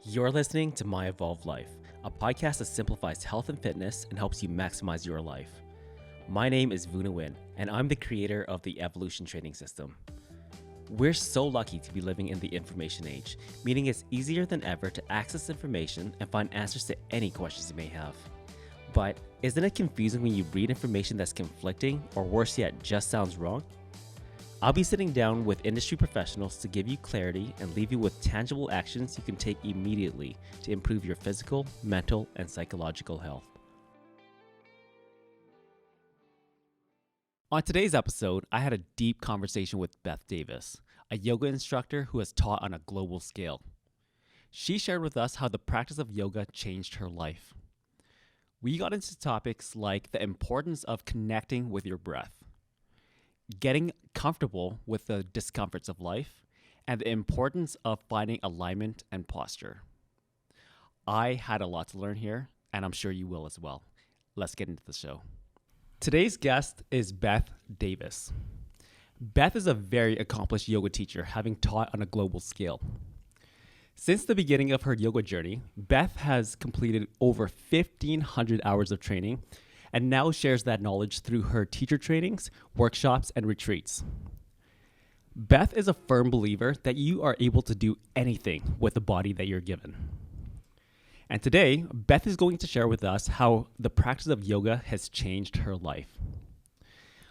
You're listening to My Evolved Life, a podcast that simplifies health and fitness and helps you maximize your life. My name is Vuna Win, and I'm the creator of the Evolution Training System. We're so lucky to be living in the information age, meaning it's easier than ever to access information and find answers to any questions you may have. But isn't it confusing when you read information that's conflicting, or worse yet, just sounds wrong? I'll be sitting down with industry professionals to give you clarity and leave you with tangible actions you can take immediately to improve your physical, mental, and psychological health. On today's episode, I had a deep conversation with Beth Davis, a yoga instructor who has taught on a global scale. She shared with us how the practice of yoga changed her life. We got into topics like the importance of connecting with your breath, getting comfortable with the discomforts of life, and the importance of finding alignment and posture. I had a lot to learn here, and I'm sure you will as well. Let's get into the show. Today's guest is Beth Davis. Beth is a very accomplished yoga teacher, having taught on a global scale. Since the beginning of her yoga journey, Beth has completed over 1,500 hours of training and now shares that knowledge through her teacher trainings, workshops, and retreats. Beth is a firm believer that you are able to do anything with the body that you're given. And today, Beth is going to share with us how the practice of yoga has changed her life.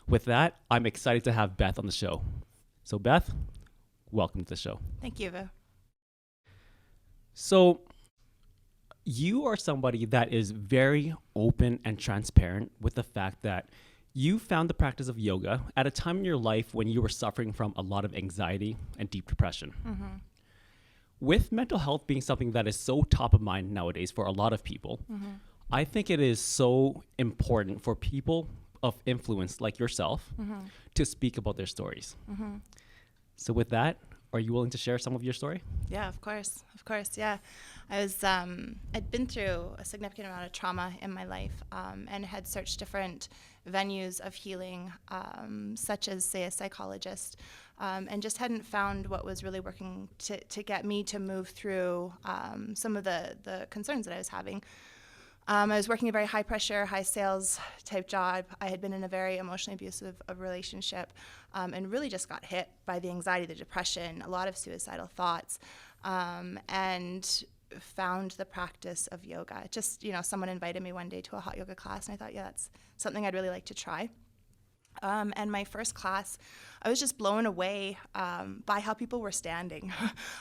With that, I'm excited to have Beth on the show. So Beth, welcome to the show. Thank you, Vu. So, you are somebody that is very open and transparent with the fact that you found the practice of yoga at a time in your life when you were suffering from a lot of anxiety and deep depression. Mm-hmm. With mental health being something that is so top of mind nowadays for a lot of people, I think it is so important for people of influence like yourself to speak about their stories. So with that, are you willing to share some of your story? Yeah, of course. Yeah. I'd been through a significant amount of trauma in my life and had searched different venues of healing, such as, say, a psychologist, and just hadn't found what was really working to get me to move through some of the concerns that I was having. I was working a very high pressure, high sales type job. I had been in a very emotionally abusive relationship and really just got hit by the anxiety, the depression, a lot of suicidal thoughts, and found the practice of yoga. Just, someone invited me one day to a hot yoga class, and I thought, yeah, that's something I'd really like to try. And my first class, I was just blown away by how people were standing.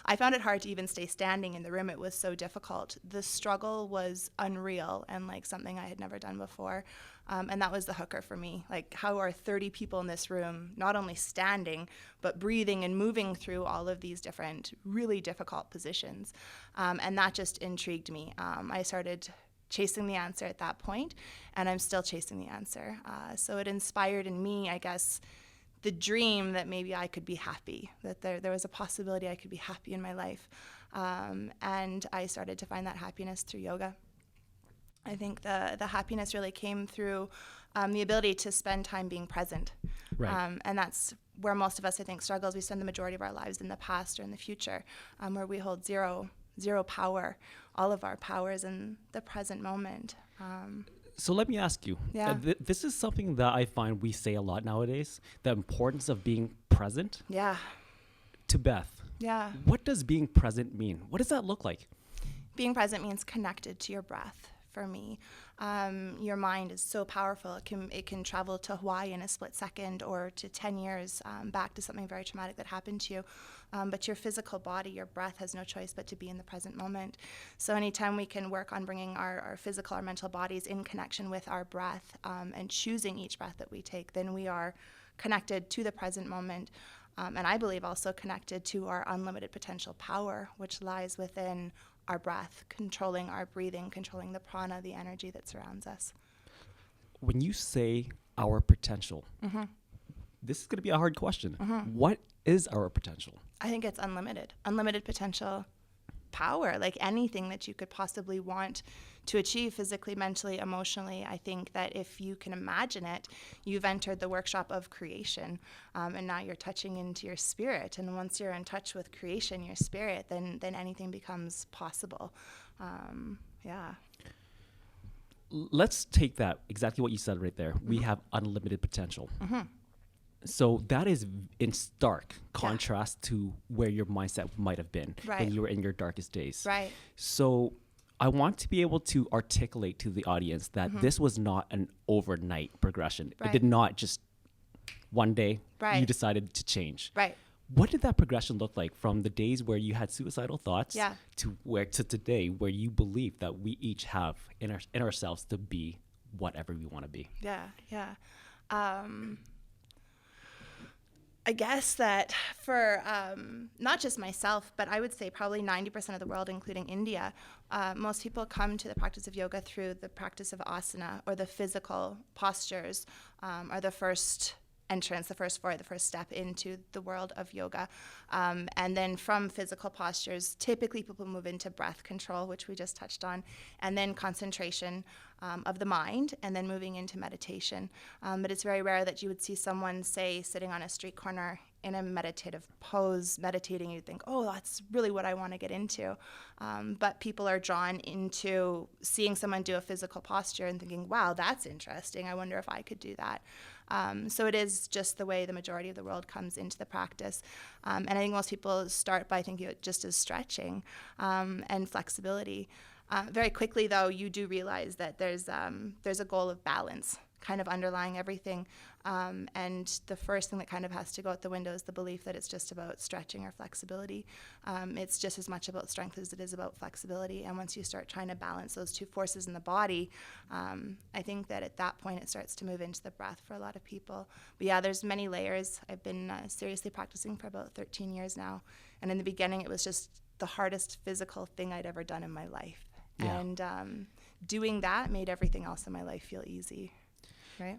I found it hard to even stay standing in the room. It was so difficult. The struggle was unreal and like something I had never done before. And that was the hooker for me. Like, how are 30 people in this room not only standing, but breathing and moving through all of these different, really difficult positions? And that just intrigued me. I started chasing the answer at that point, and I'm still chasing the answer. So it inspired in me, I guess, the dream that maybe I could be happy, that there was a possibility I could be happy in my life. And I started to find that happiness through yoga. I think the happiness really came through the ability to spend time being present. Right. And that's where most of us, I think, struggles. We spend the majority of our lives in the past or in the future, where we hold zero power. All of our power is in the present moment. So let me ask you, Yeah. This is something that I find we say a lot nowadays, the importance of being present. Yeah. To Beth, Yeah. what does being present mean? What does that look like? Being present means connected to your breath. For me, your mind is so powerful. It can travel to Hawaii in a split second, or to 10 years back to something very traumatic that happened to you. But your physical body, your breath, has no choice but to be in the present moment. So anytime we can work on bringing our physical, our mental bodies in connection with our breath, and choosing each breath that we take, then we are connected to the present moment. And I believe also connected to our unlimited potential power, which lies within our breath, controlling our breathing, controlling the prana, the energy that surrounds us. When you say our potential, this is going to be a hard question. What is our potential? I think it's unlimited potential, power, like anything that you could possibly want to achieve physically, mentally, emotionally. I think that if you can imagine it, you've entered the workshop of creation, and now you're touching into your spirit. And once you're in touch with creation, your spirit, then anything becomes possible. Yeah. Let's take that, exactly what you said right there. We have unlimited potential. So that is in stark contrast to where your mindset might have been when you were in your darkest days. Right. So I want to be able to articulate to the audience that this was not an overnight progression. It did not just one day you decided to change. Right. What did that progression look like from the days where you had suicidal thoughts to today where you believe that we each have in ourselves to be whatever we want to be? Yeah. I guess that for not just myself, but I would say probably 90% of the world, including India, most people come to the practice of yoga through the practice of asana, or the physical postures are the first entrance, the first step into the world of yoga. And then from physical postures, typically people move into breath control, which we just touched on, and then concentration of the mind, and then moving into meditation. But it's very rare that you would see someone, say, sitting on a street corner in a meditative pose, meditating. You'd think, oh, that's really what I want to get into. But people are drawn into seeing someone do a physical posture and thinking, wow, that's interesting. I wonder if I could do that. So it is just the way the majority of the world comes into the practice. And I think most people start by thinking of it just as stretching and flexibility. Very quickly, though, you do realize that there's a goal of balance kind of underlying everything. And the first thing that kind of has to go out the window is the belief that it's just about stretching or flexibility. It's just as much about strength as it is about flexibility. And once you start trying to balance those two forces in the body, I think that at that point it starts to move into the breath for a lot of people. But yeah, there's many layers. I've been seriously practicing for about 13 years now. And in the beginning, it was just the hardest physical thing I'd ever done in my life. Yeah. And doing that made everything else in my life feel easy, right?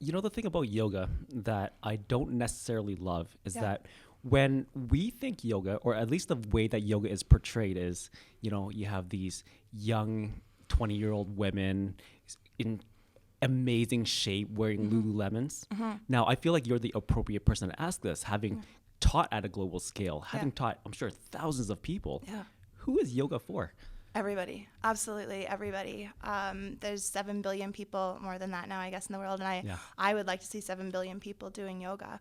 You know the thing about yoga that I don't necessarily love is that when we think yoga, or at least the way that yoga is portrayed is, you have these young 20-year-old women in amazing shape wearing Lululemons. Now, I feel like you're the appropriate person to ask this, having taught at a global scale, having taught, I'm sure, thousands of people. Who is yoga for? Everybody, absolutely everybody. There's 7 billion people, more than that now, I guess, in the world, and I would like to see 7 billion people doing yoga,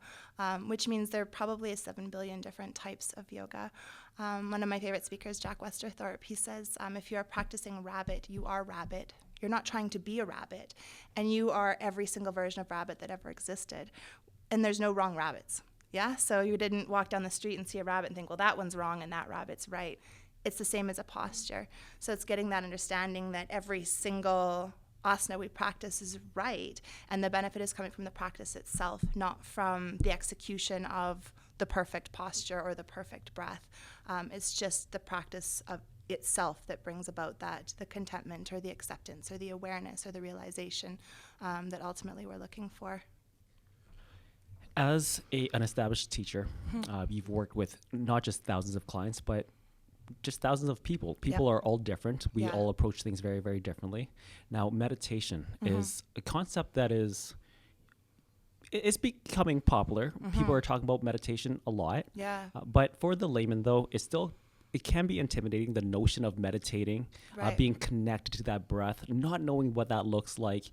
which means there probably is 7 billion different types of yoga. One of my favorite speakers, Jack Westerthorpe, he says, if you are practicing rabbit, you are rabbit. You're not trying to be a rabbit, and you are every single version of rabbit that ever existed, and there's no wrong rabbits. Yeah, so you didn't walk down the street and see a rabbit and think, well, that one's wrong and that rabbit's right. It's the same as a posture. So it's getting that understanding that every single asana we practice is right, and the benefit is coming from the practice itself, not from the execution of the perfect posture or the perfect breath. It's just the practice of itself that brings about that, the contentment or the acceptance or the awareness or the realization that ultimately we're looking for. As an established teacher, you've worked with not just thousands of clients, but just thousands of people. People are all different. We all approach things very, very differently. Now, meditation is a concept that it's becoming popular. People are talking about meditation a lot. But for the layman, though, it can be intimidating, the notion of meditating, being connected to that breath, not knowing what that looks like,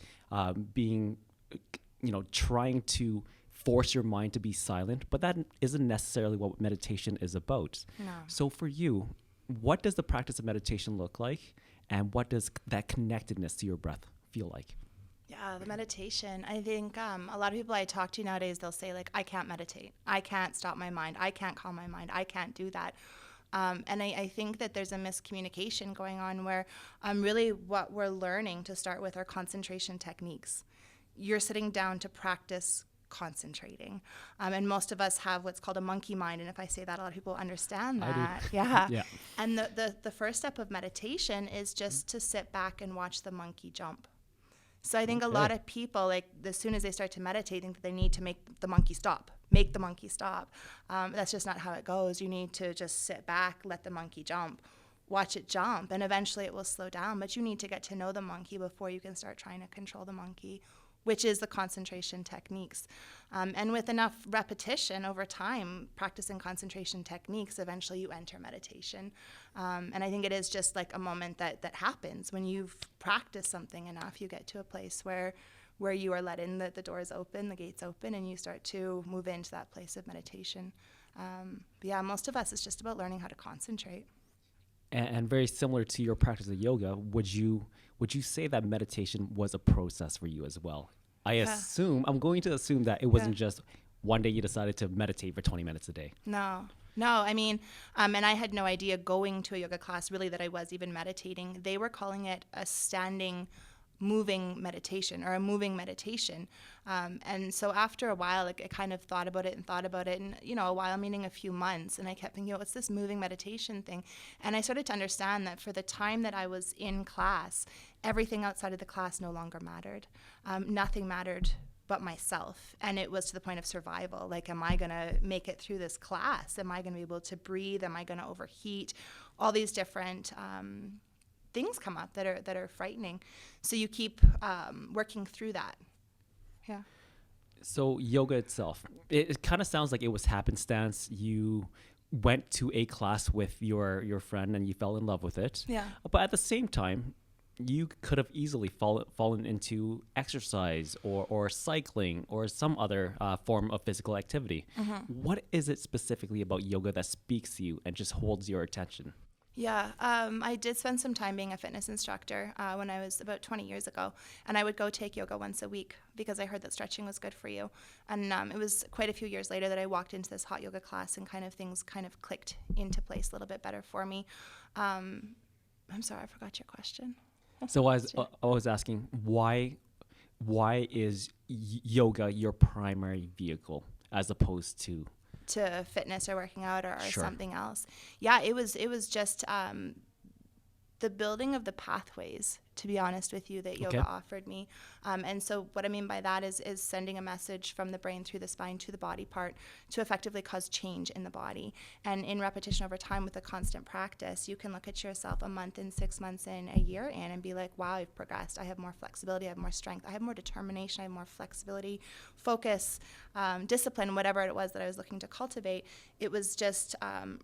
trying to force your mind to be silent, but that isn't necessarily what meditation is about. No. So for you, what does the practice of meditation look like, and what does that connectedness to your breath feel like? Yeah, the meditation. I think a lot of people I talk to nowadays, they'll say, like, I can't meditate. I can't stop my mind. I can't calm my mind. I can't do that. And I think that there's a miscommunication going on where really what we're learning to start with are concentration techniques. You're sitting down to practice concentrating. And most of us have what's called a monkey mind. And if I say that, a lot of people understand that. I do. Yeah. And the first step of meditation is just to sit back and watch the monkey jump. So I think a Okay. lot of people, like, as soon as they start to meditate, think that they need to make the monkey stop. Make the monkey stop. That's just not how it goes. You need to just sit back, let the monkey jump, watch it jump, and eventually it will slow down. But you need to get to know the monkey before you can start trying to control the monkey, which is the concentration techniques. And with enough repetition over time, practicing concentration techniques, eventually you enter meditation. And I think it is just like a moment that happens when you've practiced something enough. You get to a place where you are let in, the doors open, the gates open, and you start to move into that place of meditation. But yeah, most of us, it's just about learning how to concentrate. And very similar to your practice of yoga, would you say that meditation was a process for you as well? I'm going to assume that it wasn't just one day you decided to meditate for 20 minutes a day. No, I mean, and I had no idea going to a yoga class really that I was even meditating. They were calling it a standing moving meditation or a moving meditation. And so after a while, like, I kind of thought about it and, a while, meaning a few months. And I kept thinking, what's this moving meditation thing? And I started to understand that for the time that I was in class, everything outside of the class no longer mattered. Nothing mattered but myself. And it was to the point of survival. Like, am I going to make it through this class? Am I going to be able to breathe? Am I going to overheat? All these different things come up that are frightening. So you keep working through that. Yeah. So yoga itself, it kind of sounds like it was happenstance. You went to a class with your friend and you fell in love with it. Yeah. But at the same time, you could have easily fallen into exercise or cycling or some other form of physical activity. What is it specifically about yoga that speaks to you and just holds your attention? Yeah, I did spend some time being a fitness instructor when I was about 20 years ago, and I would go take yoga once a week because I heard that stretching was good for you. And it was quite a few years later that I walked into this hot yoga class and things clicked into place a little bit better for me. I'm sorry, I forgot your question. So I was asking, why is yoga your primary vehicle as opposed to fitness or working out or Sure. something else? Yeah, it was just the building of the pathways, to be honest with you, that yoga Okay. offered me. And so what I mean by that is sending a message from the brain through the spine to the body part to effectively cause change in the body. And in repetition over time with a constant practice, you can look at yourself a month in, 6 months in, a year in, and be like, wow, I've progressed. I have more flexibility. I have more strength. I have more determination. I have more flexibility, focus, discipline, whatever it was that I was looking to cultivate. It was just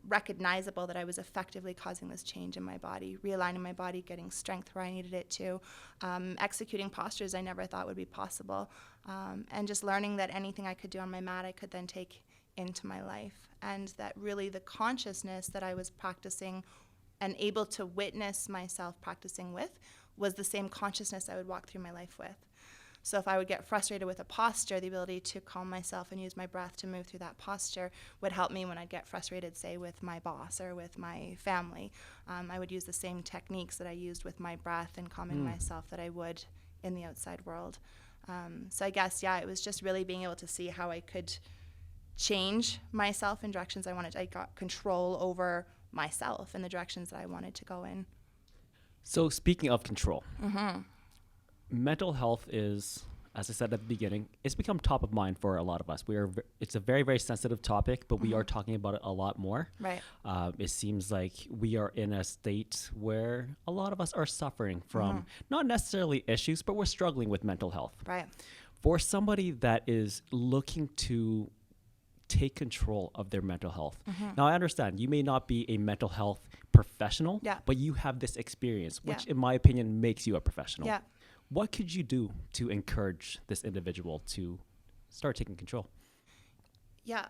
recognizable that I was effectively causing this change in my body, realigning my body, getting strength where I needed it to, executing postures I never thought would be possible, and just learning that anything I could do on my mat I could then take into my life, and that really the consciousness that I was practicing and able to witness myself practicing with was the same consciousness I would walk through my life with. So if I would get frustrated with a posture, the ability to calm myself and use my breath to move through that posture would help me when I'd get frustrated, say, with my boss or with my family. I would use the same techniques that I used with my breath and calming myself that I would in the outside world. So I guess, yeah, it was just really being able to see how I could change myself in directions I wanted. I got control over myself in the directions that I wanted to go in. So speaking of control, mental health is, as I said at the beginning, it's become top of mind for a lot of us. It's a very, very sensitive topic, but we are talking about it a lot more. Right. It seems like we are in a state where a lot of us are suffering from not necessarily issues, but we're struggling with mental health. Right. For somebody that is looking to take control of their mental health. Now, I understand you may not be a mental health professional, Yeah. but you have this experience, which Yeah. in my opinion makes you a professional. Yeah. What could you do to encourage this individual to start taking control? Yeah,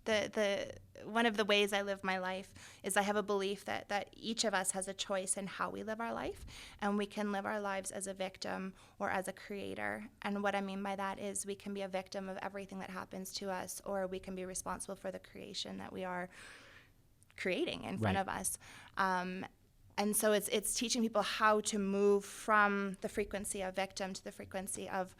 the one of the ways I live my life is I have a belief that each of us has a choice in how we live our life, and we can live our lives as a victim or as a creator. And what I mean by that is we can be a victim of everything that happens to us, or we can be responsible for the creation that we are creating in front of us. And so it's teaching people how to move from the frequency of victim to the frequency of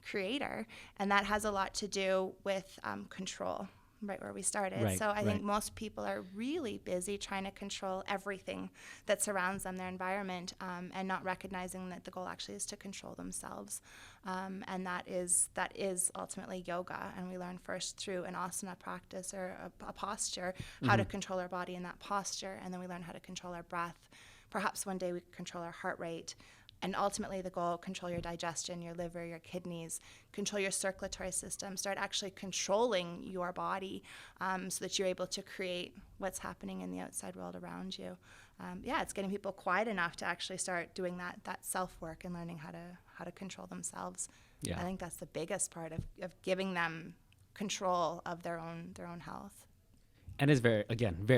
creator. And that has a lot to do with control. right where we started. Right, So I think right. most people are really busy trying to control everything that surrounds them, their environment, and not recognizing that the goal actually is to control themselves. And that is ultimately yoga. And we learn first through an asana practice or a posture, how to control our body in that posture. And then we learn how to control our breath. Perhaps one day we control our heart rate. And ultimately the goal, control your digestion, your liver, your kidneys, control your circulatory system, start actually controlling your body so that you're able to create what's happening in the outside world around you. It's getting people quiet enough to actually start doing that self-work and learning how to control themselves. Yeah. I think that's the biggest part of giving them control of their own health. And it's very,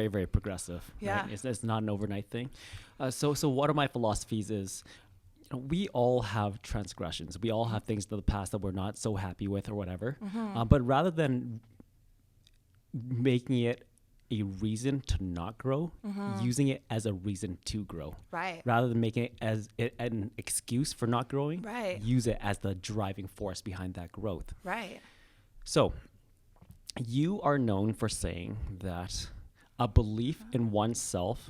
very progressive. Yeah. Right? It's not an overnight thing. So one of my philosophies is, we all have transgressions. We all have things in the past that we're not so happy with or whatever. But rather than making it a reason to not grow, using it as a reason to grow. Right. Rather than making it as an excuse for not growing, Right. use it as the driving force behind that growth. Right. So you are known for saying that a belief in oneself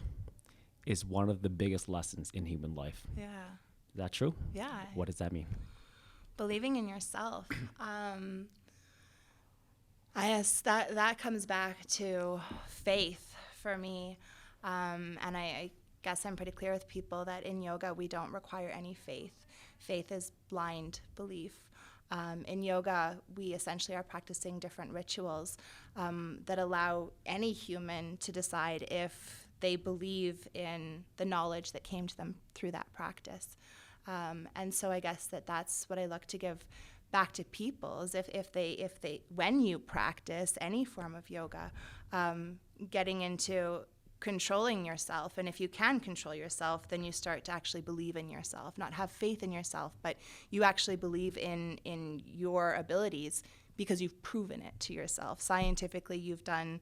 is one of the biggest lessons in human life. Yeah. Is that true? Yeah. What does that mean? Believing in yourself. I guess that comes back to faith for me. And I guess I'm pretty clear with people that in yoga we don't require any faith. Faith is blind belief. In yoga, we essentially are practicing different rituals that allow any human to decide if they believe in the knowledge that came to them through that practice. And so I guess that's what I look to give back to people is if they when you practice any form of yoga, getting into controlling yourself. And if you can control yourself, then you start to actually believe in yourself, not have faith in yourself, but you actually believe in your abilities because you've proven it to yourself. Scientifically, you've done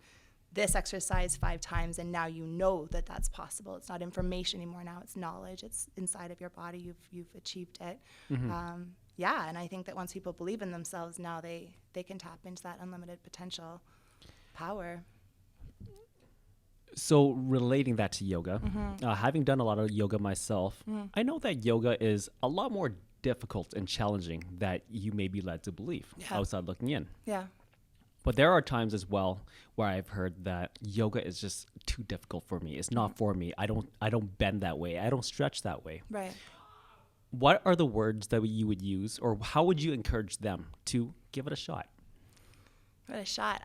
this exercise 5 times, and now you know that that's possible. It's not information anymore. Now it's knowledge. It's inside of your body. You've achieved it. And I think that once people believe in themselves, now they can tap into that unlimited potential power. So relating that to yoga, having done a lot of yoga myself, I know that yoga is a lot more difficult and challenging that you may be led to believe outside looking in. Yeah. But there are times as well where I've heard that yoga is just too difficult for me. It's not for me. I don't bend that way. I don't stretch that way. Right. What are the words that you would use, or how would you encourage them to give it a shot? Give it a shot.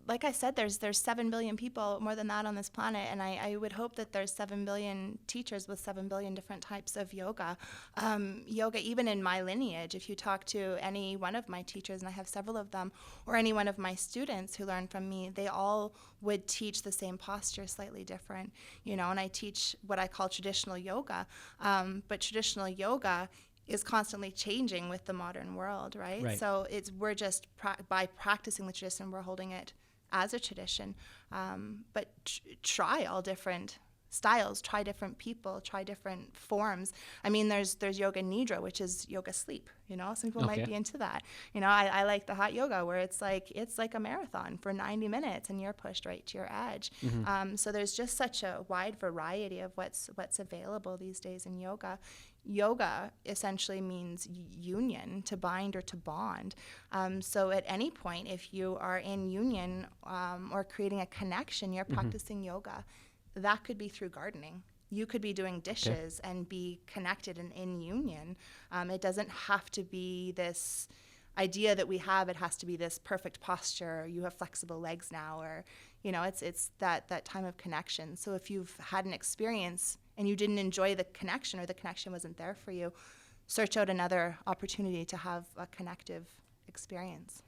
Like I said, there's 7 billion people, more than that, on this planet, and I would hope that there's 7 billion teachers with 7 billion different types of yoga. Yoga, even in my lineage, if you talk to any one of my teachers, and I have several of them, or any one of my students who learn from me, they all would teach the same posture slightly different, and I teach what I call traditional yoga, but traditional yoga is constantly changing with the modern world, right? So we're just by practicing the tradition, we're holding it as a tradition, but try all different styles, try different people, try different forms. I mean, there's yoga nidra, which is yoga sleep. Some people might be into that. I like the hot yoga where it's like a marathon for 90 minutes and you're pushed right to your edge. So there's just such a wide variety of what's available these days in yoga. Yoga essentially means union, to bind or to bond. So at any point, if you are in union or creating a connection, you're practicing yoga. That could be through gardening. You could be doing dishes and be connected and in union. It doesn't have to be this idea that we have. It has to be this perfect posture, or you have flexible legs now, or it's that time of connection. So if you've had an experience and you didn't enjoy the connection, or the connection wasn't there for you, search out another opportunity to have a connective experience.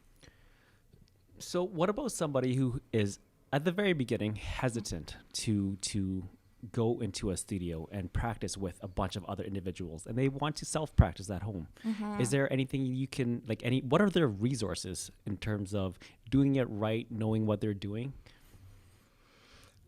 So what about somebody who is at the very beginning hesitant to go into a studio and practice with a bunch of other individuals, and they want to self-practice at home? Is there anything you can, what are their resources in terms of doing it right, knowing what they're doing?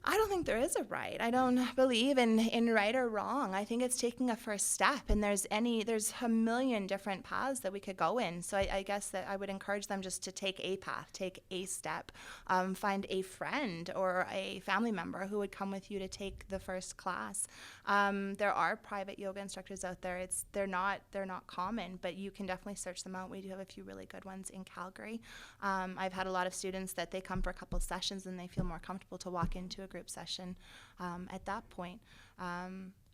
I don't think there is a right. I don't believe in right or wrong. I think it's taking a first step, and there's a million different paths that we could go in. So I guess that I would encourage them just to take a path, take a step, find a friend or a family member who would come with you to take the first class. There are private yoga instructors out there. They're not common, but you can definitely search them out. We do have a few really good ones in Calgary. I've had a lot of students that they come for a couple sessions and they feel more comfortable to walk into a group session at that point.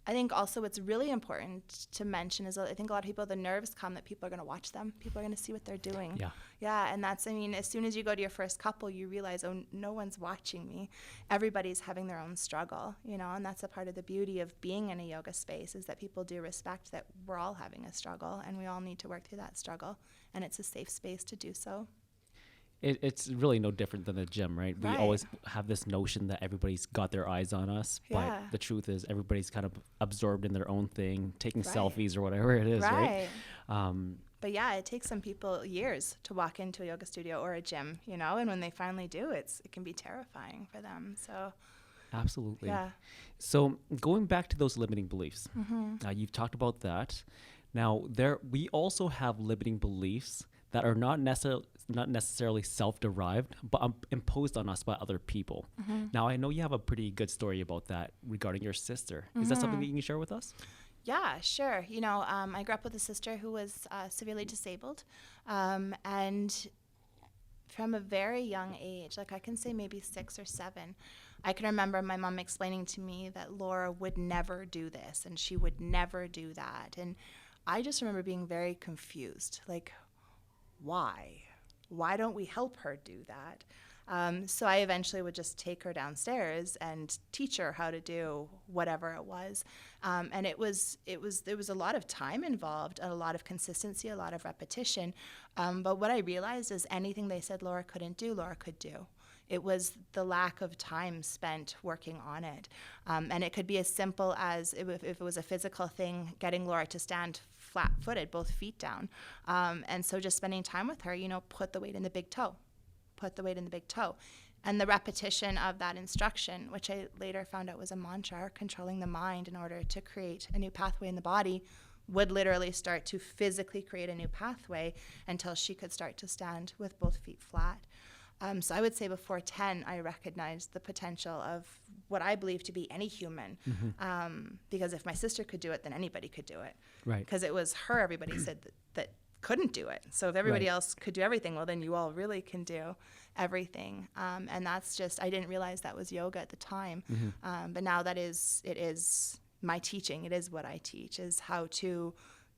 I think also what's really important to mention is I think a lot of people, the nerves come that people are going to watch them. People are going to see what they're doing. Yeah. Yeah, and that's, as soon as you go to your first couple, you realize, oh, no one's watching me. Everybody's having their own struggle, and that's a part of the beauty of being in a yoga space is that people do respect that we're all having a struggle and we all need to work through that struggle, and it's a safe space to do so. It's really no different than the gym, right? We Right. always have this notion that everybody's got their eyes on us, Yeah. but the truth is everybody's kind of absorbed in their own thing, taking Right. selfies or whatever it is, right? But yeah, it takes some people years to walk into a yoga studio or a gym, and when they finally do, it can be terrifying for them. So Absolutely. yeah. So going back to those limiting beliefs, Mm-hmm. you've talked about that. Now, we also have limiting beliefs that are not necessarily self-derived, but imposed on us by other people. Mm-hmm. Now, I know you have a pretty good story about that regarding your sister. Is that something that you can share with us? Yeah, sure. I grew up with a sister who was severely disabled, and from a very young age, like I can say maybe 6 or 7, I can remember my mom explaining to me that Laura would never do this and she would never do that. And I just remember being very confused, like, why? Why don't we help her do that? So I eventually would just take her downstairs and teach her how to do whatever it was. And there was a lot of time involved, a lot of consistency, a lot of repetition. But what I realized is anything they said Laura couldn't do, Laura could do. It was the lack of time spent working on it. And it could be as simple as if it was a physical thing, getting Laura to stand flat-footed, both feet down. And so just spending time with her, put the weight in the big toe. Put the weight in the big toe. And the repetition of that instruction, which I later found out was a mantra, controlling the mind in order to create a new pathway in the body, would literally start to physically create a new pathway until she could start to stand with both feet flat. So I would say before 10, I recognized the potential of what I believe to be any human. Because if my sister could do it, then anybody could do it. Right. Because it was her, everybody said that couldn't do it. So if everybody Right. else could do everything, well, then you all really can do everything. And that's just, I didn't realize that was yoga at the time. But now it is my teaching. It is what I teach, is how to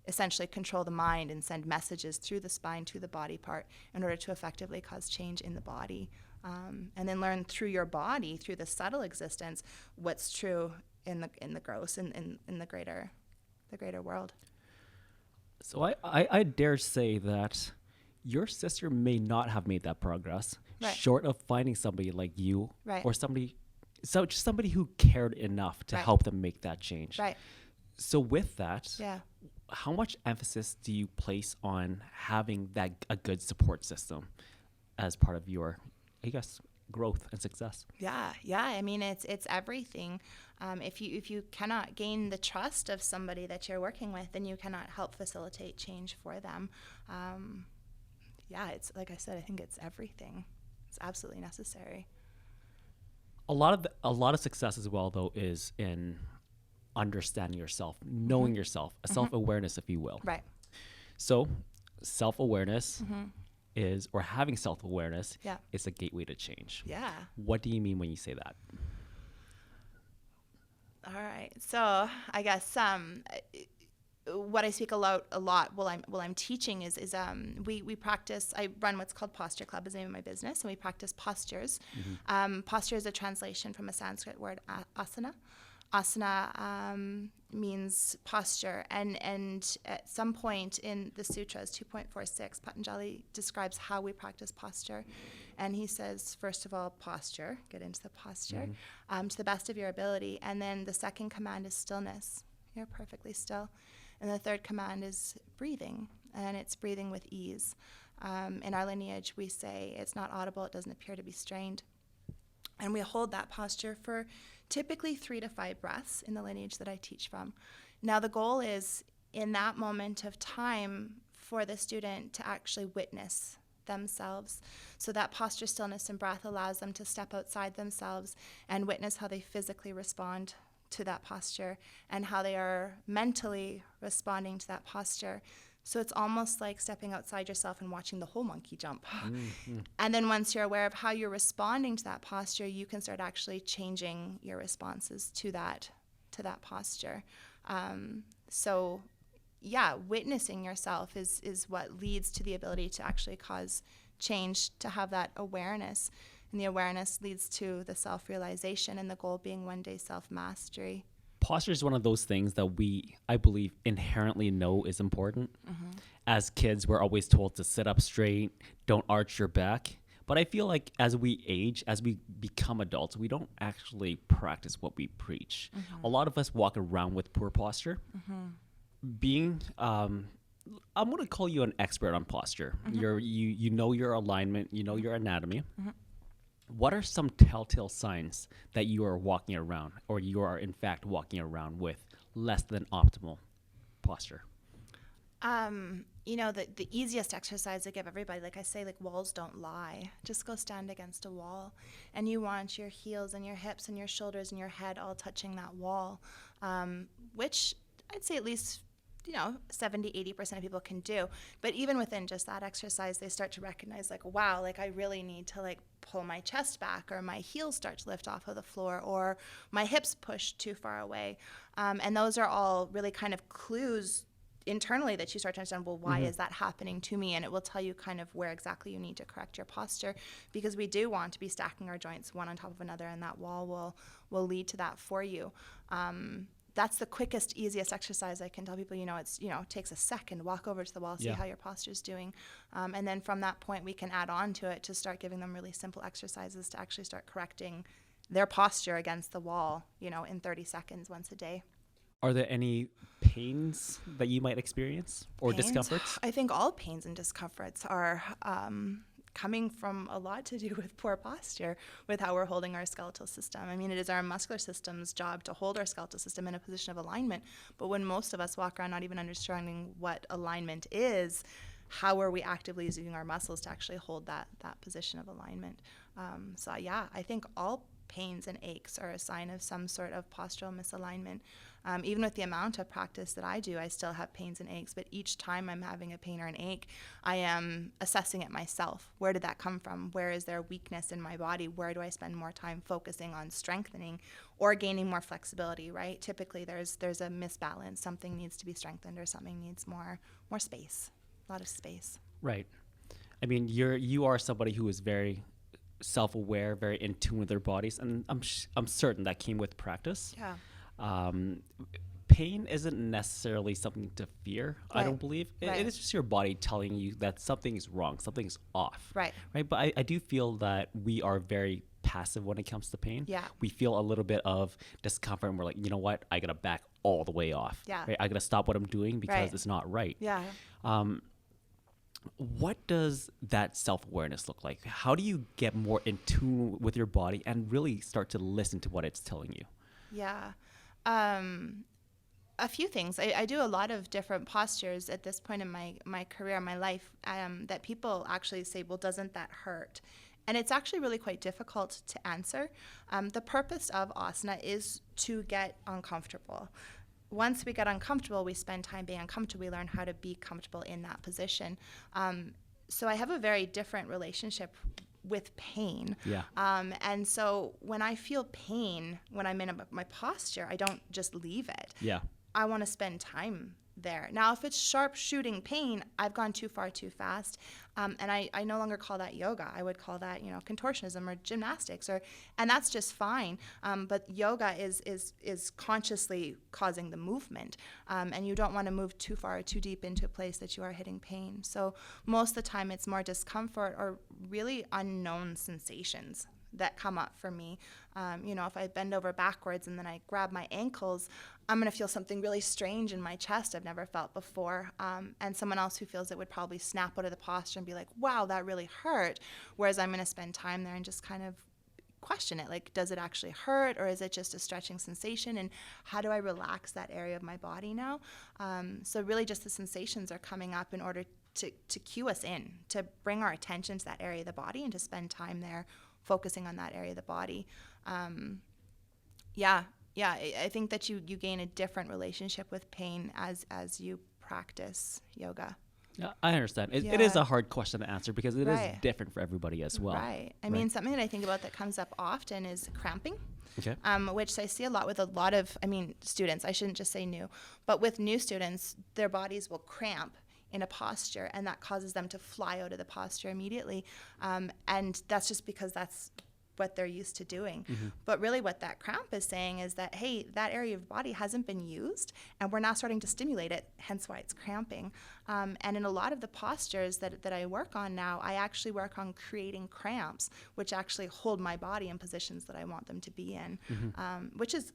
essentially control the mind and send messages through the spine to the body part in order to effectively cause change in the body. And then learn through your body, through the subtle existence, what's true in the gross, in the greater world. So I dare say that your sister may not have made that progress, Right. short of finding somebody like you, Right. or just somebody who cared enough to Right. help them make that change. Right. So with that, Yeah. how much emphasis do you place on having a good support system as part of your, I guess, growth and success? Yeah. It's everything. If you cannot gain the trust of somebody that you're working with, then you cannot help facilitate change for them. It's like I said, I think it's everything. It's absolutely necessary. A lot of success as well, though, is in understanding yourself, knowing yourself, a self-awareness, if you will. Right. So self-awareness is, or having self-awareness Yeah. is a gateway to change. Yeah. What do you mean when you say that? All right. So I guess what I speak a lot while I'm teaching is we practice. I run what's called Posture Club, is the name of my business, and we practice postures. Posture is a translation from a Sanskrit word, asana. Asana means posture, and at some point in the sutras, 2.46, Patanjali describes how we practice posture, and he says, first of all, posture, get into the posture, to the best of your ability, and then the second command is stillness. You're perfectly still. And the third command is breathing, and it's breathing with ease. In our lineage, we say it's not audible, it doesn't appear to be strained. And we hold that posture for typically 3 to 5 breaths in the lineage that I teach from. Now, the goal is in that moment of time for the student to actually witness themselves. So that posture, stillness, and breath allows them to step outside themselves and witness how they physically respond to that posture and how they are mentally responding to that posture. So it's almost like stepping outside yourself and watching the whole monkey jump. Mm-hmm. And then once you're aware of how you're responding to that posture, you can start actually changing your responses to that posture. So yeah, witnessing yourself is what leads to the ability to actually cause change, to have that awareness. And the awareness leads to the self-realization, and the goal being one day self-mastery. Posture is one of those things that I believe, inherently know is important. Mm-hmm. As kids, we're always told to sit up straight, don't arch your back. But I feel like as we age, as we become adults, we don't actually practice what we preach. Mm-hmm. A lot of us walk around with poor posture. Mm-hmm. I'm going to call you an expert on posture. Mm-hmm. You know your alignment, you know your anatomy. Mm-hmm. What are some telltale signs that you are walking around, or you are in fact walking around with less than optimal posture? The easiest exercise I give everybody, like I say, like walls don't lie. Just go stand against a wall, and you want your heels and your hips and your shoulders and your head all touching that wall, which I'd say at least 70, 80% of people can do. But even within just that exercise, they start to recognize like, wow, like I really need to like pull my chest back, or my heels start to lift off of the floor, or my hips push too far away. And those are all really kind of clues internally that you start to understand, well, why is that happening to me? And it will tell you kind of where exactly you need to correct your posture, because we do want to be stacking our joints one on top of another, and that wall will lead to that for you. That's the quickest, easiest exercise I can tell people. It takes a second. Walk over to the wall, see how your posture's doing. And then from that point, we can add on to it to start giving them really simple exercises to actually start correcting their posture against the wall, in 30 seconds once a day. Are there any pains that you might experience, or discomforts? I think all pains and discomforts are coming from a lot to do with poor posture, with how we're holding our skeletal system. I mean, it is our muscular system's job to hold our skeletal system in a position of alignment. But when most of us walk around not even understanding what alignment is, how are we actively using our muscles to actually hold that position of alignment? I think all pains and aches are a sign of some sort of postural misalignment. Even with the amount of practice that I do, I still have pains and aches, but each time I'm having a pain or an ache, I am assessing it myself. Where did that come from? Where is there weakness in my body? Where do I spend more time focusing on strengthening or gaining more flexibility, right? Typically there's a misbalance. Something needs to be strengthened, or something needs more space, a lot of space. Right. I mean, you are somebody who is very self-aware, very in tune with their bodies, and I'm certain that came with practice. Yeah. Pain isn't necessarily something to fear. Right. I don't believe it is just your body telling you that something is wrong, something's off. Right. But I do feel that we are very passive when it comes to pain. Yeah. We feel a little bit of discomfort, and we're like, you know what? I gotta back all the way off. Yeah. Right? I gotta stop what I'm doing because it's not right. Yeah. What does that self-awareness look like? How do you get more in tune with your body and really start to listen to what it's telling you? Yeah. A few things. I do a lot of different postures at this point in my career, my life, that people actually say, well, doesn't that hurt? And it's actually really quite difficult to answer. The purpose of asana is to get uncomfortable. Once we get uncomfortable, we spend time being uncomfortable. We learn how to be comfortable in that position. So I have a very different relationship with pain. Yeah. And so when I feel pain, when I'm in my posture, I don't just leave it. Yeah. I want to spend time there. Now, if it's sharp shooting pain, I've gone too far too fast. And I no longer call that yoga. I would call that, contortionism or gymnastics, and that's just fine. But yoga is consciously causing the movement. And you don't want to move too far or too deep into a place that you are hitting pain. So most of the time it's more discomfort or really unknown sensations that come up for me. If I bend over backwards and then I grab my ankles, I'm going to feel something really strange in my chest I've never felt before. And someone else who feels it would probably snap out of the posture and be like, wow, that really hurt. Whereas I'm going to spend time there and just kind of question it. Like, does it actually hurt, or is it just a stretching sensation? And how do I relax that area of my body now? So really just the sensations are coming up in order to cue us in, to bring our attention to that area of the body and to spend time there focusing on that area of the body. I think that you gain a different relationship with pain as you practice yoga. Yeah, I understand. It is a hard question to answer because it is different for everybody as well. Right. I mean, something that I think about that comes up often is cramping. Okay. Which I see a lot with a lot of, students. I shouldn't just say new, but with new students, their bodies will cramp in a posture, and that causes them to fly out of the posture immediately. And that's just because that's what they're used to doing. Mm-hmm. But really what that cramp is saying is that, hey, that area of the body hasn't been used, and we're now starting to stimulate it, hence why it's cramping. And in a lot of the postures that I work on now, I actually work on creating cramps, which actually hold my body in positions that I want them to be in, which is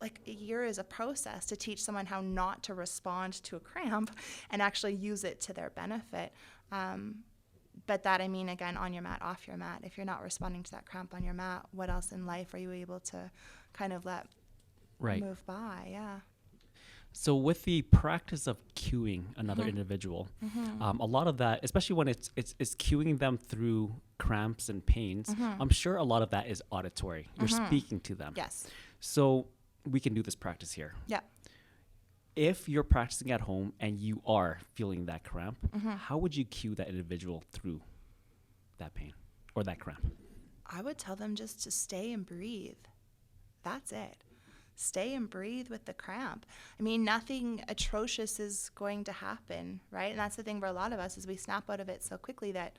like a year is a process to teach someone how not to respond to a cramp and actually use it to their benefit. But that, again, on your mat, off your mat. If you're not responding to that cramp on your mat, what else in life are you able to kind of let move by? Yeah. So with the practice of cueing another individual, a lot of that, especially when it's cueing them through cramps and pains, I'm sure a lot of that is auditory. You're speaking to them. Yes. So we can do this practice here. Yeah. If you're practicing at home and you are feeling that cramp, how would you cue that individual through that pain or that cramp? I would tell them just to stay and breathe. That's it. Stay and breathe with the cramp. Nothing atrocious is going to happen, right? And that's the thing for a lot of us is we snap out of it so quickly that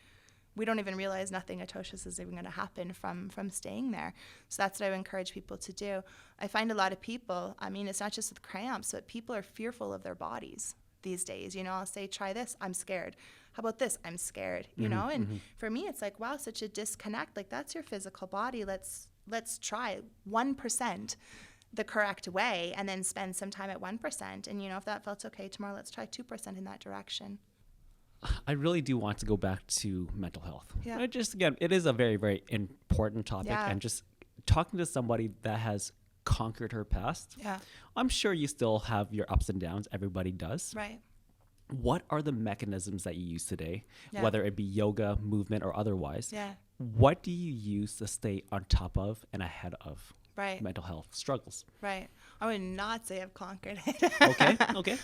we don't even realize nothing atrocious is even going to happen from staying there. So that's what I would encourage people to do. I find a lot of people, it's not just with cramps, but people are fearful of their bodies these days. I'll say, try this, I'm scared. How about this? I'm scared, And for me, it's like, wow, such a disconnect. Like, that's your physical body. Let's try 1% the correct way and then spend some time at 1%. And, if that felt okay tomorrow, let's try 2% in that direction. I really do want to go back to mental health. Yeah. Just again, it is a very, very important topic, and just talking to somebody that has conquered her past. Yeah. I'm sure you still have your ups and downs. Everybody does. Right. What are the mechanisms that you use today, whether it be yoga, movement, or otherwise? Yeah. What do you use to stay on top of and ahead of mental health struggles? Right. I would not say I've conquered it. Okay.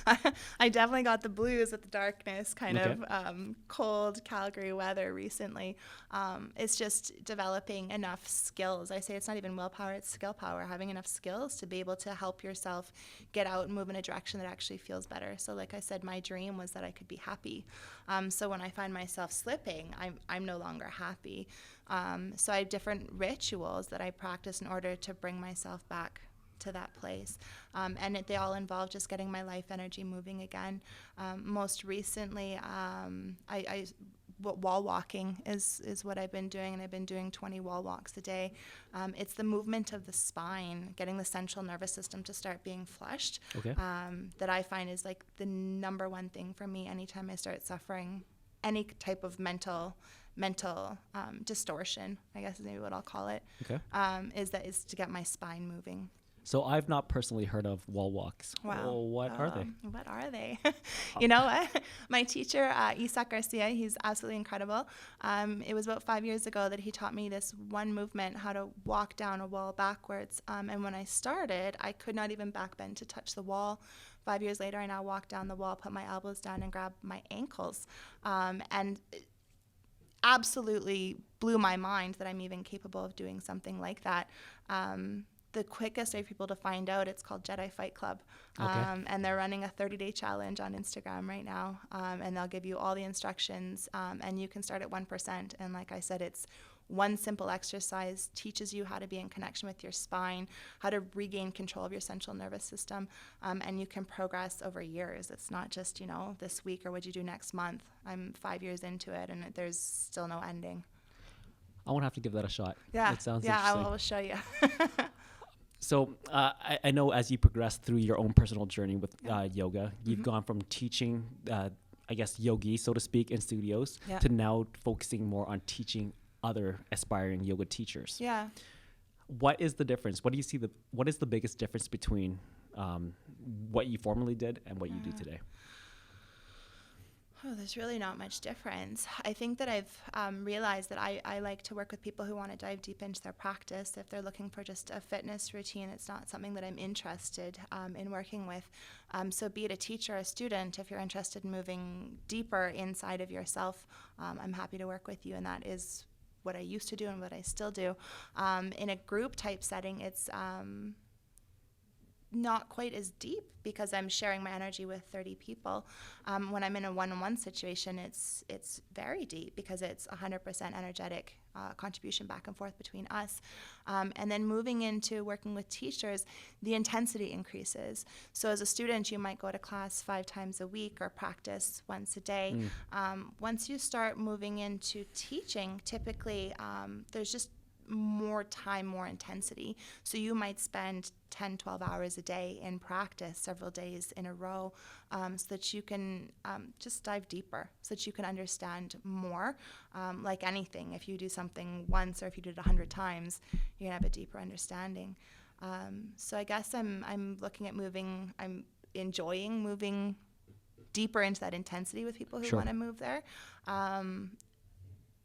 I definitely got the blues with the darkness, kind of cold Calgary weather recently. It's just developing enough skills. I say it's not even willpower, it's skill power, having enough skills to be able to help yourself get out and move in a direction that actually feels better. So like I said, my dream was that I could be happy. So when I find myself slipping, I'm no longer happy. So I have different rituals that I practice in order to bring myself back to that place. And they all involve just getting my life energy moving again. Most recently, wall walking is what I've been doing, and I've been doing 20 wall walks a day. It's the movement of the spine, getting the central nervous system to start being flushed, that I find is like the number one thing for me anytime I start suffering any type of mental distortion, I guess is maybe what I'll call it, is to get my spine moving. So I've not personally heard of wall walks. Wow. Well, what are they? What are they? You know what? My teacher, Isaac Garcia, he's absolutely incredible. It was about 5 years ago that he taught me this one movement, how to walk down a wall backwards. And when I started, I could not even back bend to touch the wall. 5 years later, I now walk down the wall, put my elbows down, and grab my ankles. And it absolutely blew my mind that I'm even capable of doing something like that. The quickest way for people to find out, it's called Jedi Fight Club. And they're running a 30-day challenge on Instagram right now. And they'll give you all the instructions. And you can start at 1%. And like I said, it's one simple exercise, teaches you how to be in connection with your spine, how to regain control of your central nervous system. And you can progress over years. It's not just, this week or what you do next month. I'm 5 years into it, and there's still no ending. I won't have to give that a shot. Yeah. It sounds interesting. I will show you. So I know as you progress through your own personal journey with yoga, you've gone from teaching, yogis, so to speak, in studios to now focusing more on teaching other aspiring yoga teachers. Yeah. What is the difference? What do you see what is the biggest difference between what you formerly did and what you do today? Oh, there's really not much difference. I think that I've realized that I like to work with people who want to dive deep into their practice. If they're looking for just a fitness routine, it's not something that I'm interested in working with. So be it a teacher or a student, if you're interested in moving deeper inside of yourself, I'm happy to work with you. And that is what I used to do and what I still do. In a group type setting, it's not quite as deep because I'm sharing my energy with 30 people. When I'm in a one-on-one situation, it's very deep because it's 100% energetic contribution back and forth between us. And then moving into working with teachers, the intensity increases. So as a student, you might go to class 5 times a week or practice once a day. Once you start moving into teaching, typically there's just more time, more intensity. So you might spend 10, 12 hours a day in practice, several days in a row, so that you can just dive deeper, so that you can understand more. Like anything, if you do something once or if you do it 100 times, you're going to have a deeper understanding. So I guess I'm looking at I'm enjoying moving deeper into that intensity with people who want to move there.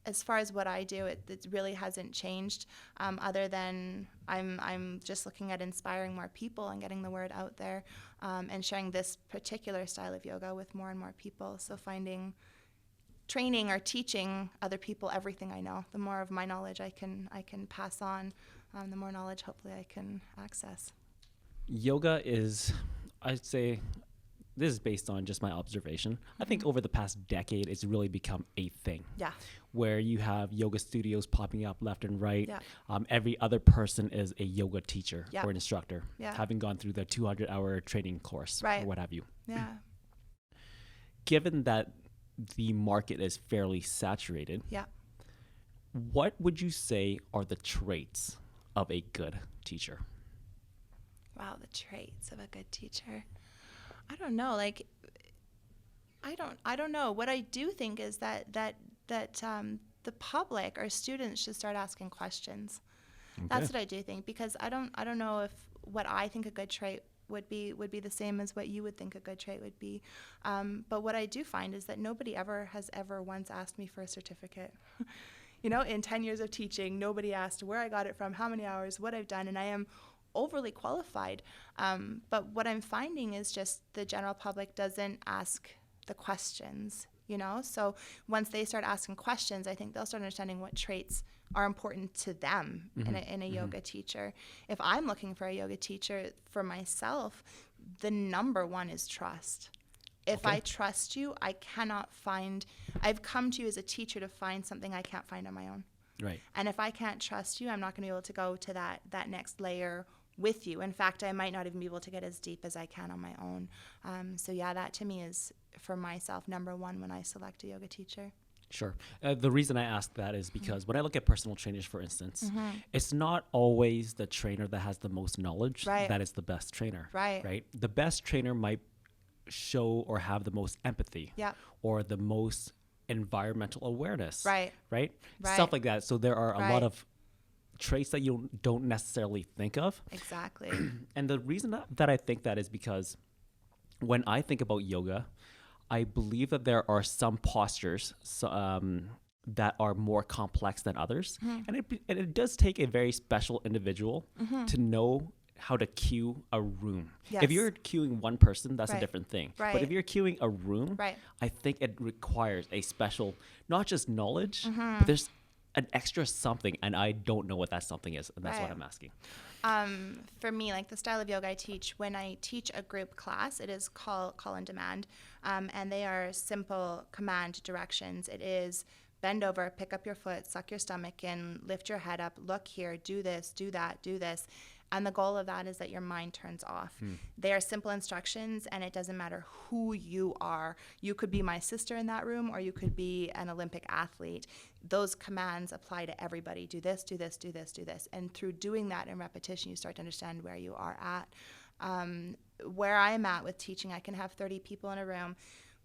As far as what I do, it really hasn't changed, other than I'm just looking at inspiring more people and getting the word out there, and sharing this particular style of yoga with more and more people. So training or teaching other people everything I know. The more of my knowledge I can pass on, the more knowledge hopefully I can access. Yoga is, I'd say, this is based on just my observation. I think over the past decade, it's really become a thing. Yeah. Where you have yoga studios popping up left and right. Yeah. Every other person is a yoga teacher Yeah. or an instructor, having gone through the 200-hour training course or what have you. Yeah. Given that the market is fairly saturated, what would you say are the traits of a good teacher? Wow, the traits of a good teacher. I don't know. Like, I don't know. What I do think is that the public or students should start asking questions. Okay. That's what I do think, because I don't know if what I think a good trait would be the same as what you would think a good trait would be. But what I do find is that nobody has ever once asked me for a certificate. In 10 years of teaching, nobody asked where I got it from, how many hours, what I've done, and I am overly qualified. But what I'm finding is just the general public doesn't ask the questions, So once they start asking questions, I think they'll start understanding what traits are important to them in a yoga teacher. If I'm looking for a yoga teacher for myself, the number one is trust. If I trust you, I've come to you as a teacher to find something I can't find on my own. Right. And if I can't trust you, I'm not going to be able to go to that next layer with you. In fact, I might not even be able to get as deep as I can on my own. So that to me is, for myself, number one when I select a yoga teacher. Sure. The reason I ask that is because when I look at personal trainers, for instance, it's not always the trainer that has the most knowledge that is the best trainer. Right. The best trainer might show or have the most empathy or the most environmental awareness. Right. Stuff like that. So there are a lot of traits that you don't necessarily think of. Exactly. And the reason that I think that is because when I think about yoga, I believe that there are some postures that are more complex than others. And it does take a very special individual to know how to cue a room. Yes. If you're cueing one person, that's a different thing. But if you're cueing a room, I think it requires a special, not just knowledge, but there's an extra something, and I don't know what that something is, and that's what I'm asking. For me, like the style of yoga I teach, when I teach a group class, it is call and demand, and they are simple command directions. It is bend over, pick up your foot, suck your stomach in, lift your head up, look here, do this, do that, do this. And the goal of that is that your mind turns off. They are simple instructions, and it doesn't matter who you are. You could be my sister in that room, or you could be an Olympic athlete. Those commands apply to everybody. Do this, do this, do this, do this. And through doing that in repetition, you start to understand where you are at. Where I'm at with teaching, I can have 30 people in a room.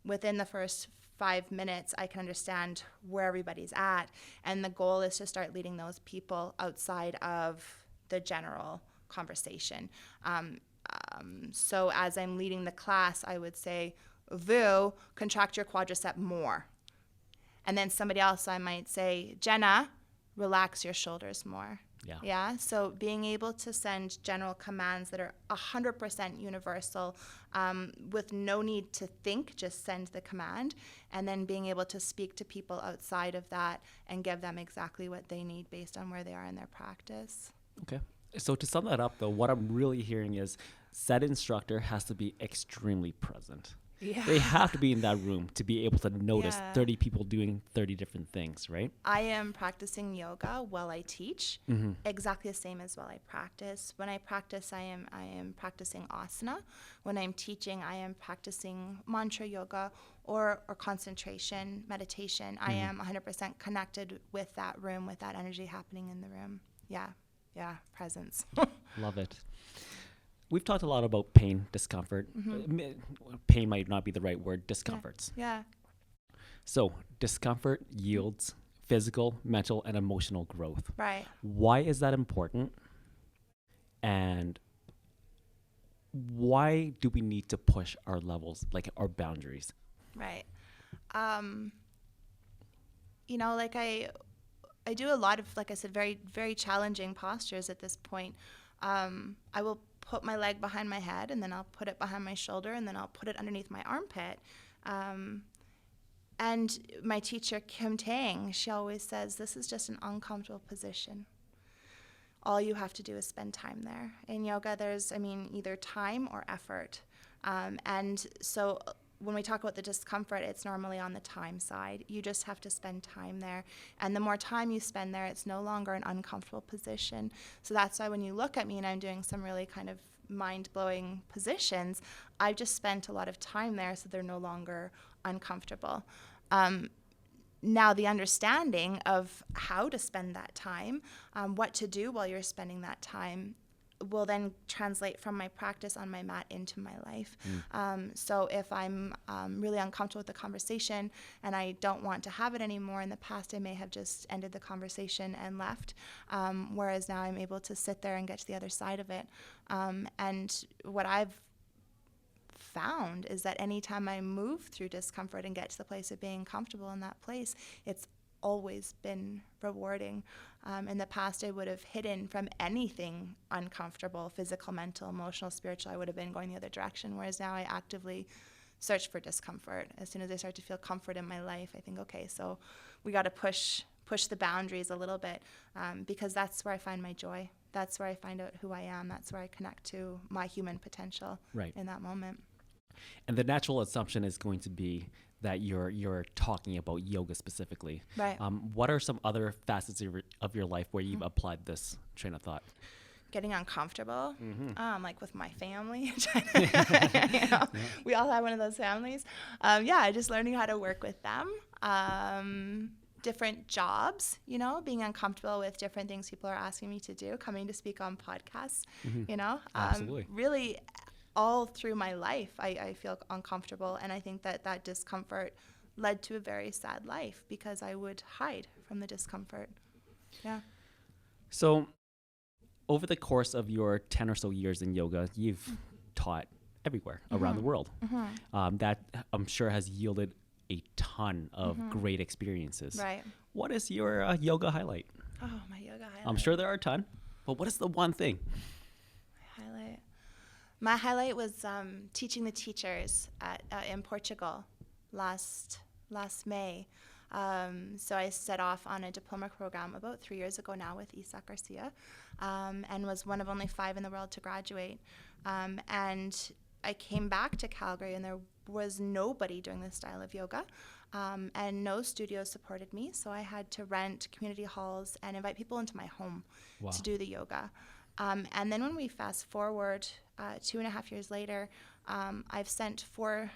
Within the first 5 minutes, I can understand where everybody's at. And the goal is to start leading those people outside of the general conversation. So as I'm leading the class, I would say, Vu, contract your quadricep more. And then somebody else, I might say, Jenna, relax your shoulders more. Yeah. So being able to send general commands that are 100% universal, with no need to think, just send the command, and then being able to speak to people outside of that and give them exactly what they need based on where they are in their practice. Okay. So to sum that up, though, what I'm really hearing is said instructor has to be extremely present. Yeah. They have to be in that room to be able to notice Yeah. 30 people doing 30 different things, right? I am practicing yoga while I teach, exactly the same as while I practice. When I practice, I am practicing asana. When I'm teaching, I am practicing mantra yoga or concentration, meditation. I am 100% connected with that room, with that energy happening in the room. Yeah, presence. Love it. We've talked a lot about pain, discomfort. Pain might not be the right word, discomforts. Yeah. So discomfort yields physical, mental, and emotional growth. Right. Why is that important? And why do we need to push our levels, like our boundaries? Right. Like I do a lot of, like I said, very, very challenging postures at this point. I will put my leg behind my head, and then I'll put it behind my shoulder, and then I'll put it underneath my armpit. And my teacher, Kim Tang, she always says, this is just an uncomfortable position. All you have to do is spend time there. In yoga, there's, either time or effort. And so when we talk about the discomfort, it's normally on the time side. You just have to spend time there. And the more time you spend there, it's no longer an uncomfortable position. So that's why when you look at me and I'm doing some really kind of mind-blowing positions, I've just spent a lot of time there, so they're no longer uncomfortable. Now, the understanding of how to spend that time, what to do while you're spending that time, will then translate from my practice on my mat into my life. So if I'm really uncomfortable with the conversation and I don't want to have it anymore, in the past I may have just ended the conversation and left, whereas now I'm able to sit there and get to the other side of it. And what I've found is that anytime I move through discomfort and get to the place of being comfortable in that place, it's always been rewarding. In the past, I would have hidden from anything uncomfortable, physical, mental, emotional, spiritual. I would have been going the other direction, whereas now I actively search for discomfort. As soon as I start to feel comfort in my life, I think, okay, so we got to push the boundaries a little bit, because that's where I find my joy. That's where I find out who I am. That's where I connect to my human potential in that moment. And the natural assumption is going to be that you're talking about yoga specifically. Right. What are some other facets of your life where you've applied this train of thought? Getting uncomfortable, like with my family. We all have one of those families. Just learning how to work with them. Different jobs, being uncomfortable with different things people are asking me to do, coming to speak on podcasts, Absolutely. Really all through my life, I feel uncomfortable. And I think that discomfort led to a very sad life because I would hide from the discomfort. Yeah. So over the course of your 10 or so years in yoga, you've taught everywhere around the world. That I'm sure has yielded a ton of great experiences. Right. What is your yoga highlight? Oh, my yoga highlight. I'm sure there are a ton, but what is the one thing? My highlight was teaching the teachers in Portugal last May. So I set off on a diploma program about 3 years ago now with Isaac Garcia, and was one of only 5 in the world to graduate. And I came back to Calgary, and there was nobody doing this style of yoga, and no studios supported me. So I had to rent community halls and invite people into my home to do the yoga. And then when we fast forward 2.5 years later, I've sent four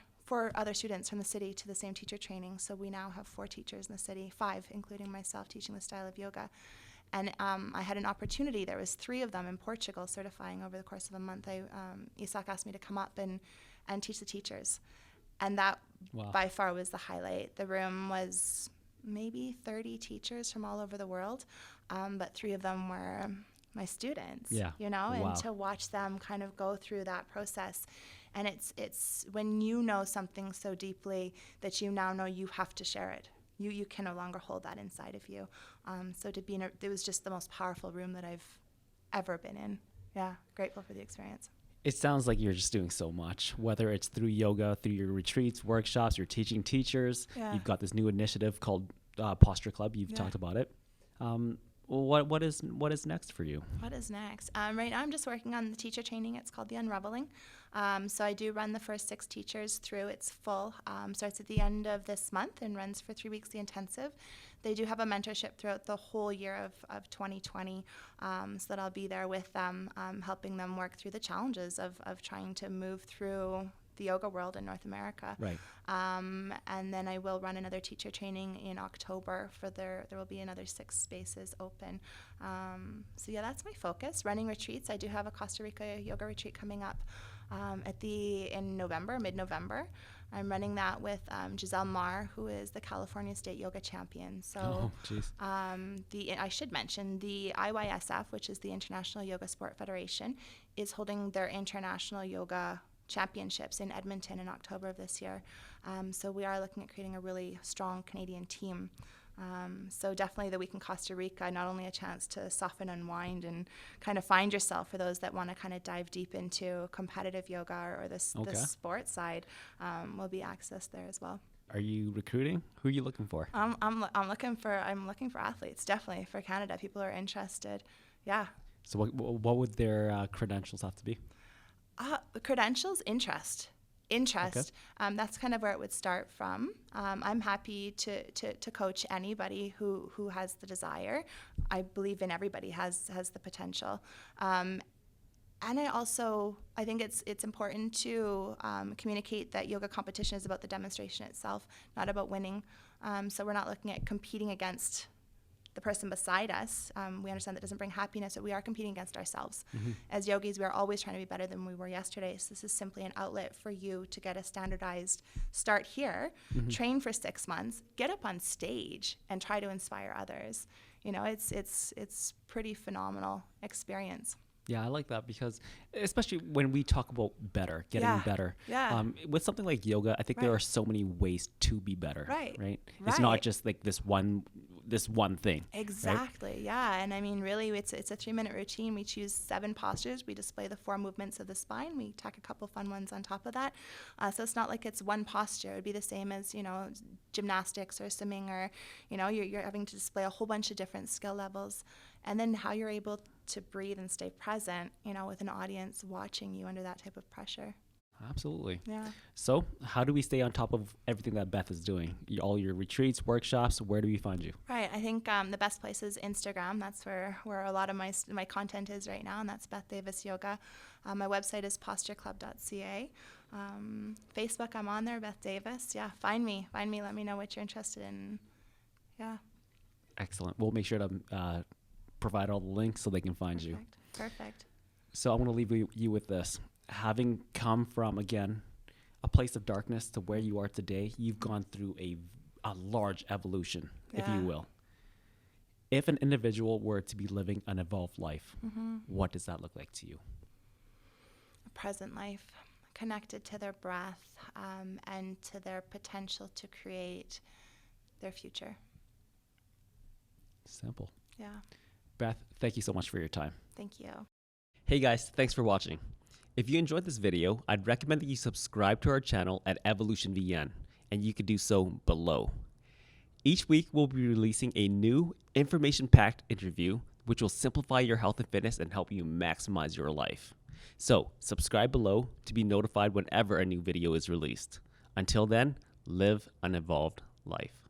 other students from the city to the same teacher training. So we now have 4 teachers in the city, 5, including myself, teaching the style of yoga. And I had an opportunity. There was 3 of them in Portugal certifying over the course of a month. Isaac asked me to come up and teach the teachers. And that by far was the highlight. The room was maybe 30 teachers from all over the world, but 3 of them were my students, Yeah. you know, Wow. and to watch them kind of go through that process. And it's when you know something so deeply that you now know you have to share it. You can no longer hold that inside of you. So to be in it was just the most powerful room that I've ever been in. Yeah, grateful for the experience. It sounds like you're just doing so much, whether it's through yoga, through your retreats, workshops, you're teaching teachers. Yeah. You've got this new initiative called Posture Club. You've Yeah. talked about it. What is next for you? What is next? Right now I'm just working on the teacher training. It's called the Unraveling. So I do run the first 6 teachers through. It's full. Starts at the end of this month and runs for 3 weeks, the intensive. They do have a mentorship throughout the whole year of 2020, so that I'll be there with them, helping them work through the challenges of trying to move through the yoga world in North America. Right. And then I will run another teacher training in October there will be another 6 spaces open. So yeah, that's my focus. Running retreats. I do have a Costa Rica yoga retreat coming up in November, mid-November. I'm running that with Giselle Marr, who is the California State Yoga Champion. So I should mention the IYSF, which is the International Yoga Sport Federation, is holding their international yoga championships in Edmonton in October of this year. So we are looking at creating a really strong Canadian team. So definitely the week in Costa Rica, not only a chance to soften, unwind, and kind of find yourself for those that want to kind of dive deep into competitive yoga or the sports side, will be accessed there as well. Are you recruiting? Who are you looking for? I'm looking for athletes, definitely for Canada. People are interested. Yeah. So what would their credentials have to be? Credentials, interest. Okay. That's kind of where it would start from. I'm happy to coach anybody who has the desire. I believe in everybody has the potential. And I think it's important to communicate that yoga competition is about the demonstration itself, not about winning. So we're not looking at competing against the person beside us. We understand that doesn't bring happiness, but we are competing against ourselves. Mm-hmm. As yogis, we are always trying to be better than we were yesterday. So this is simply an outlet for you to get a standardized start here, mm-hmm. train for 6 months, get up on stage, and try to inspire others. You know, it's pretty phenomenal experience. Yeah, I like that because especially when we talk about getting better. Yeah. With something like yoga, I think there are so many ways to be better. Right. It's not just like this one thing. Exactly. Right? Yeah. And I mean, really, it's a 3-minute routine. We choose 7 postures. We display the 4 movements of the spine. We tack a couple fun ones on top of that. So it's not like it's one posture. It would be the same as, gymnastics or swimming, or, you're having to display a whole bunch of different skill levels. And then how you're able to breathe and stay present, with an audience watching you under that type of pressure. Absolutely. Yeah. So how do we stay on top of everything that Beth is doing? All your retreats, workshops, where do we find you? Right. I think the best place is Instagram. That's where a lot of my content is right now, and that's Beth Davis Yoga. My website is postureclub.ca. Facebook, I'm on there, Beth Davis. Yeah, find me. Let me know what you're interested in. Yeah. Excellent. We'll make sure to provide all the links so they can find you. Perfect. So I want to leave you with this. Having come from, again, a place of darkness to where you are today, you've gone through a large evolution, if you will. If an individual were to be living an evolved life, mm-hmm. what does that look like to you? A present life, connected to their breath, and to their potential to create their future. Simple. Yeah. Beth, thank you so much for your time. Thank you. Hey guys, thanks for watching. If you enjoyed this video, I'd recommend that you subscribe to our channel at Evolution VN, and you can do so below. Each week, we'll be releasing a new information-packed interview, which will simplify your health and fitness and help you maximize your life. So, subscribe below to be notified whenever a new video is released. Until then, live an evolved life.